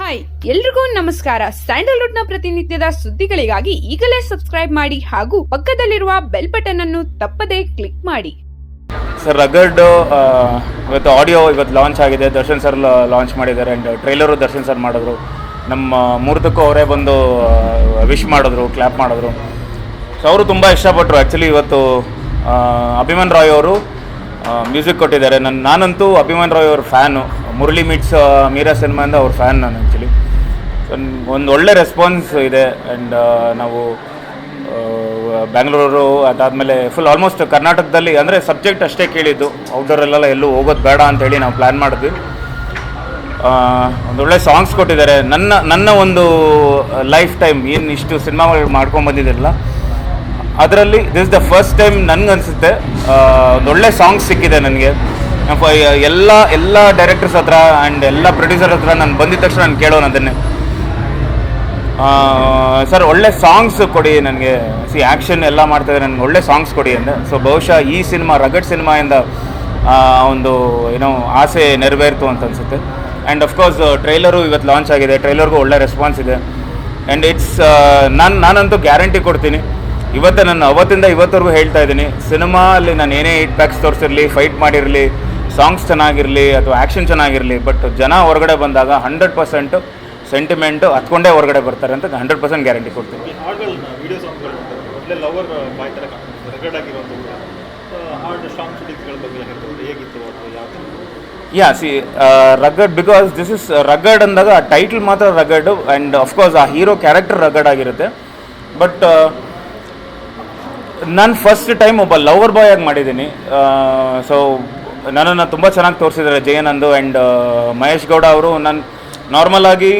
Hi ಎಲ್ರಿಗೂ ನಮಸ್ಕಾರ. Sandalwood ನ ಪ್ರತಿನಿತ್ಯದ ಸುದ್ದಿಗಳಿಗಾಗಿ ಈಗಲೇ ಸಬ್ಸ್ಕ್ರೈಬ್ ಮಾಡಿ ಹಾಗೂ ಪಕ್ಕದಲ್ಲಿರುವ ಬೆಲ್ ಬಟನ್ ಅನ್ನು ತಪ್ಪದೇ ಕ್ಲಿಕ್ ಮಾಡಿ. ಸರ್ ರಗಡ್ ಇವತ್ತು ಆಡಿಯೋ ಇವತ್ತು ಲಾಂಚ್ ಆಗಿದೆ. ದರ್ಶನ್ ಸರ್ ಲಾಂಚ್ ಮಾಡಿದ್ದಾರೆ ಆ್ಯಂಡ್ ಟ್ರೈಲರು ದರ್ಶನ್ ಸರ್ ಮಾಡಿದ್ರು. ನಮ್ಮ ಮುಹೂರ್ತಕ್ಕೂ ಅವರೇ ಬಂದು ವಿಶ್ ಮಾಡಿದ್ರು, ಕ್ಲ್ಯಾಪ್ ಮಾಡಿದ್ರು. ಸೊ ಅವರು ತುಂಬ ಇಷ್ಟಪಟ್ಟರು. ಆ್ಯಕ್ಚುಲಿ ಇವತ್ತು ಅಭಿಮನ್ ರಾಯ್ ಅವರು ಮ್ಯೂಸಿಕ್ ಕೊಟ್ಟಿದ್ದಾರೆ. ನಾನಂತೂ ಅಭಿಮನ್ ರಾಯ್ ಅವ್ರ ಫ್ಯಾನು. ಮುರಳಿ ಮೀಟ್ಸ್ ಮೀರಾ ಸಿನಿಮಾಯಿಂದ ಅವ್ರ ಫ್ಯಾನ್ ನಾನು ಆ್ಯಕ್ಚುಲಿ. ಒಂದು ಒಳ್ಳೆ ರೆಸ್ಪಾನ್ಸ್ ಇದೆ. ಆ್ಯಂಡ್ ನಾವು ಬ್ಯಾಂಗ್ಳೂರು ಅದಾದಮೇಲೆ ಫುಲ್ ಆಲ್ಮೋಸ್ಟ್ ಕರ್ನಾಟಕದಲ್ಲಿ ಅಂದರೆ ಸಬ್ಜೆಕ್ಟ್ ಅಷ್ಟೇ ಕೇಳಿದ್ದು, ಔಟ್ಡೋರಲ್ಲೆಲ್ಲ ಎಲ್ಲೂ ಹೋಗೋದು ಬೇಡ ಅಂಥೇಳಿ ನಾವು ಪ್ಲ್ಯಾನ್ ಮಾಡಿದ್ವಿ. ಒಂದೊಳ್ಳೆ ಸಾಂಗ್ಸ್ ಕೊಟ್ಟಿದ್ದಾರೆ. ನನ್ನ ಒಂದು ಲೈಫ್ ಟೈಮ್ ಏನು ಇಷ್ಟು ಸಿನಿಮಾಗಳು ಮಾಡ್ಕೊಂಬಂದಿದ್ದಿರಲ್ಲ, ಅದರಲ್ಲಿ ದಿಸ್ ದ ಫಸ್ಟ್ ಟೈಮ್ ನನಗನ್ಸುತ್ತೆ ಒಂದೊಳ್ಳೆ ಸಾಂಗ್ಸ್ ಸಿಕ್ಕಿದೆ ನನಗೆ. ಎಲ್ಲ ಡೈರೆಕ್ಟರ್ಸ್ ಹತ್ರ ಆ್ಯಂಡ್ ಎಲ್ಲ ಪ್ರೊಡ್ಯೂಸರ್ ಹತ್ರ ನಾನು ಬಂದಿದ್ದ ತಕ್ಷಣ ನಾನು ಕೇಳೋಣ ಅದನ್ನೇ, ಸರ್ ಒಳ್ಳೆ ಸಾಂಗ್ಸ್ ಕೊಡಿ ನನಗೆ, ಆ್ಯಕ್ಷನ್ ಎಲ್ಲ ಮಾಡ್ತಾಯಿದ್ರೆ ನನಗೆ ಒಳ್ಳೆ ಸಾಂಗ್ಸ್ ಕೊಡಿ ಅಂದೆ. ಸೊ ಬಹುಶಃ ಈ ಸಿನಿಮಾ ರಗಡ್ ಸಿನಿಮಾಯಿಂದ ಒಂದು ಏನೋ ಆಸೆ ನೆರವೇರ್ತು ಅಂತ ಅನಿಸುತ್ತೆ. ಆ್ಯಂಡ್ ಅಫ್ಕೋರ್ಸ್ ಟ್ರೈಲರು ಇವತ್ತು ಲಾಂಚ್ ಆಗಿದೆ. ಟ್ರೈಲರ್ಗೂ ಒಳ್ಳೆ ರೆಸ್ಪಾನ್ಸ್ ಇದೆ. ಆ್ಯಂಡ್ ನಾನಂತೂ ಗ್ಯಾರಂಟಿ ಕೊಡ್ತೀನಿ, ನಾನು ಅವತ್ತಿಂದ ಇವತ್ತವರೆಗೂ ಹೇಳ್ತಾ ಇದ್ದೀನಿ, ಸಿನಿಮಾ ಅಲ್ಲಿ ನಾನು ಏನೇ 8 ಪ್ಯಾಕ್ಸ್ ತೋರಿಸಿರಲಿ, ಫೈಟ್ ಮಾಡಿರಲಿ, ಸಾಂಗ್ಸ್ ಚೆನ್ನಾಗಿರಲಿ ಅಥವಾ ಆ್ಯಕ್ಷನ್ ಚೆನ್ನಾಗಿರಲಿ, ಬಟ್ ಜನ ಹೊರಗಡೆ ಬಂದಾಗ 100% ಸೆಂಟಿಮೆಂಟು ಹತ್ಕೊಂಡೇ ಹೊರಗಡೆ ಬರ್ತಾರೆ ಅಂತ 100% ಗ್ಯಾರಂಟಿ ಕೊಡ್ತೀನಿ. ರಗಡ್, ಬಿಕಾಸ್ ದಿಸ್ ಇಸ್ ರಗಡ್ ಅಂದಾಗ ಆ ಟೈಟಲ್ ಮಾತ್ರ ರಗಡ್. ಆ್ಯಂಡ್ ಅಫ್ಕೋರ್ಸ್ ಆ ಹೀರೋ ಕ್ಯಾರೆಕ್ಟರ್ ರಗಡ್ ಆಗಿರುತ್ತೆ. ಬಟ್ ನಾನು ಫಸ್ಟ್ ಟೈಮ್ ಒಬ್ಬ ಲವರ್ ಬಾಯ್ ಆಗಿ ಮಾಡಿದ್ದೀನಿ. ಸೊ ನನ್ನನ್ನು ತುಂಬ ಚೆನ್ನಾಗಿ ತೋರಿಸಿದ್ದಾರೆ ಜಯನಂದು ಆ್ಯಂಡ್ ಮಹೇಶ್ ಗೌಡ ಅವರು. ನಾನು ನಾರ್ಮಲಾಗಿ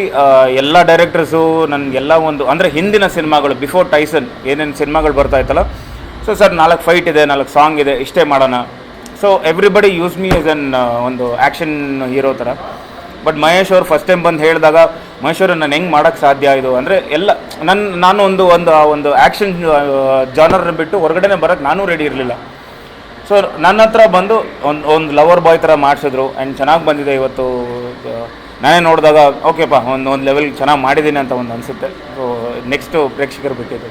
ಎಲ್ಲ ಡೈರೆಕ್ಟರ್ಸು ನನಗೆಲ್ಲ ಒಂದು ಅಂದರೆ ಹಿಂದಿನ ಸಿನಿಮಾಗಳು ಬಿಫೋರ್ ಟೈಸನ್ ಏನೇನು ಸಿನಿಮಾಗಳು ಬರ್ತಾ ಇತ್ತಲ್ಲ, ಸೊ ಸರ್ 4 ಫೈಟ್ ಇದೆ, 4 ಸಾಂಗ್ ಇದೆ, ಇಷ್ಟೇ ಮಾಡೋಣ. So everybody use me as ಒಂದು ಆ್ಯಕ್ಷನ್ ಹೀರೋ ಥರ. ಬಟ್ ಮಹೇಶ್ ಅವರು ಫಸ್ಟ್ ಟೈಮ್ ಬಂದು ಹೇಳಿದಾಗ, ಮಹೇಶ್ ಅವರು ನಾನು ಹೆಂಗೆ ಮಾಡೋಕ್ಕೆ ಸಾಧ್ಯ ಇದು ಅಂದರೆ ಎಲ್ಲ ನಾನು ಒಂದು ಆ್ಯಕ್ಷನ್ ಜಾನರ್ನ ಬಿಟ್ಟು ಹೊರಗಡೆನೇ ಬರೋಕ್ಕೆ ನಾನೂ ರೆಡಿ ಇರಲಿಲ್ಲ. ಸೊ ನನ್ನ ಹತ್ರ ಬಂದು ಒಂದು ಲವರ್ ಬಾಯ್ ಥರ ಮಾಡಿಸಿದ್ರು. ಆ್ಯಂಡ್ ಚೆನ್ನಾಗಿ ಬಂದಿದೆ. ಇವತ್ತು ನಾನೇ ನೋಡಿದಾಗ ಓಕೆಪ್ಪ ಒಂದು ಲೆವೆಲ್ ಚೆನ್ನಾಗಿ ಮಾಡಿದ್ದೀನಿ ಅಂತ ಒಂದು ಅನಿಸುತ್ತೆ. ಸೊ ನೆಕ್ಸ್ಟು ಪ್ರೇಕ್ಷಕರು ಬಿಟ್ಟಿದೆ.